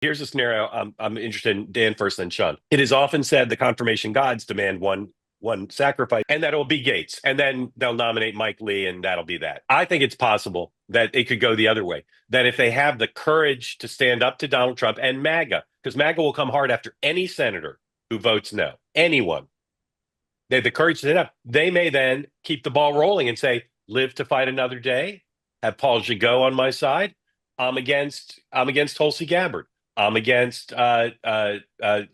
Here's a scenario I'm interested in, Dan first, then Sean. It is often said the confirmation gods demand one sacrifice, and that will be Gates, and then they'll nominate Mike Lee, and that'll be that. I think it's possible that it could go the other way. That if they have the courage to stand up to Donald Trump and MAGA, because MAGA will come hard after any senator who votes no, anyone. They have the courage to stand up. They may then keep the ball rolling and say, "Live to fight another day." Have Paul Gigot on my side. I'm against Tulsi Gabbard. I'm against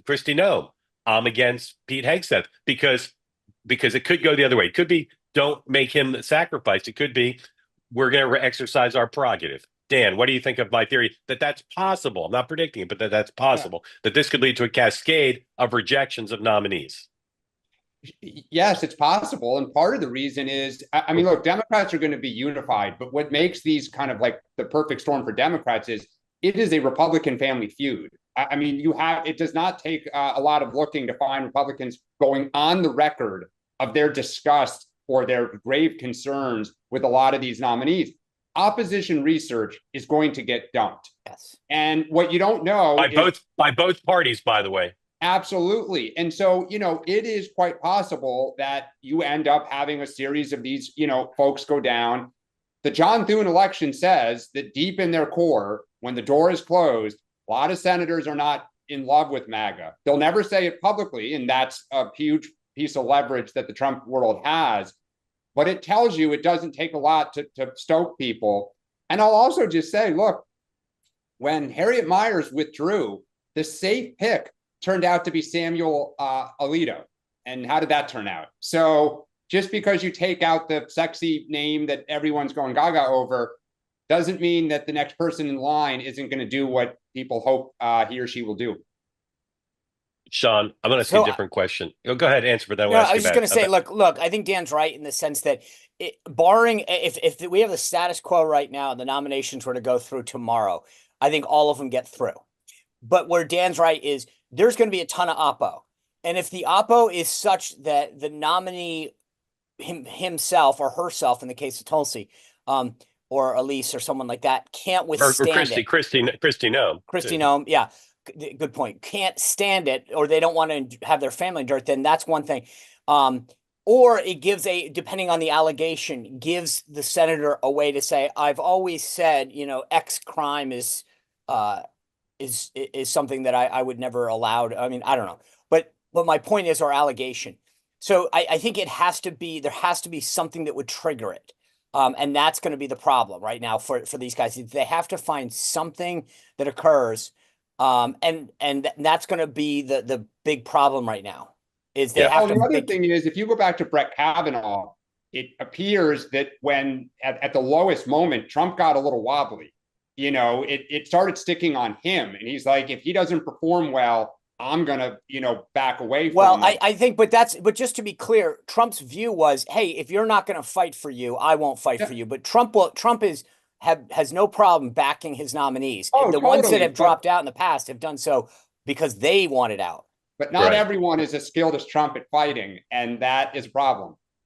Christy Nome. I'm against Pete Hegseth because it could go the other way. It could be don't make him the sacrifice. It could be we're going to exercise our prerogative. Dan, what do you think of my theory that that's possible? I'm not predicting it, but that's Yeah. possible. That this could lead to a cascade of rejections of nominees. Yes, it's possible. And part of the reason is, I mean, look, Democrats are going to be unified, but what makes these kind of like the perfect storm for Democrats is it is a Republican family feud. I mean, it does not take a lot of looking to find Republicans going on the record of their disgust or their grave concerns with a lot of these nominees. Opposition research is going to get dumped. Yes. And what you don't know by is both parties, by the way. absolutely. And so, it is quite possible that you end up having a series of these, folks go down. The John Thune election says that deep in their core, when the door is closed, a lot of senators are not in love with MAGA. They'll never say it publicly, and that's a huge piece of leverage that the Trump world has. But it tells you it doesn't take a lot to stoke people. And I'll also just say, look, when Harriet Miers withdrew, the safe pick turned out to be Samuel Alito. And how did that turn out? So just because you take out the sexy name that everyone's going gaga over doesn't mean that the next person in line isn't going to do what people hope he or she will do. Sean, I'm going to ask you a different question. Go ahead, answer, but then No, we'll ask I you was just going to say, look, I think Dan's right in the sense that barring if we have the status quo right now, and the nominations were to go through tomorrow, I think all of them get through. But where Dan's right is there's going to be a ton of oppo. And if the oppo is such that the nominee himself or herself, in the case of Tulsi, or Elise or someone like that, can't withstand it. Christy Nome. Christy Nome, yeah. Good point. Can't stand it, or they don't want to have their family in dirt, then that's one thing. Or it gives depending on the allegation, gives the senator a way to say, I've always said, X crime is something that I would never allow. I mean, I don't know. But my point is our allegation. So I think there has to be something that would trigger it. And that's going to be the problem right now for these guys. They have to find something that occurs. And that's going to be the big problem right now is they have to. The other thing is, if you go back to Brett Kavanaugh, it appears that when at the lowest moment, Trump got a little wobbly. It started sticking on him, and he's like, if he doesn't perform well, I'm gonna, back away from him. I think, but just to be clear, Trump's view was, hey, if you're not going to fight for you, I won't fight for you. But Trump has no problem backing his nominees. The ones that have dropped out in the past have done so because they wanted out. But not everyone is as skilled as Trump at fighting, and that is a problem.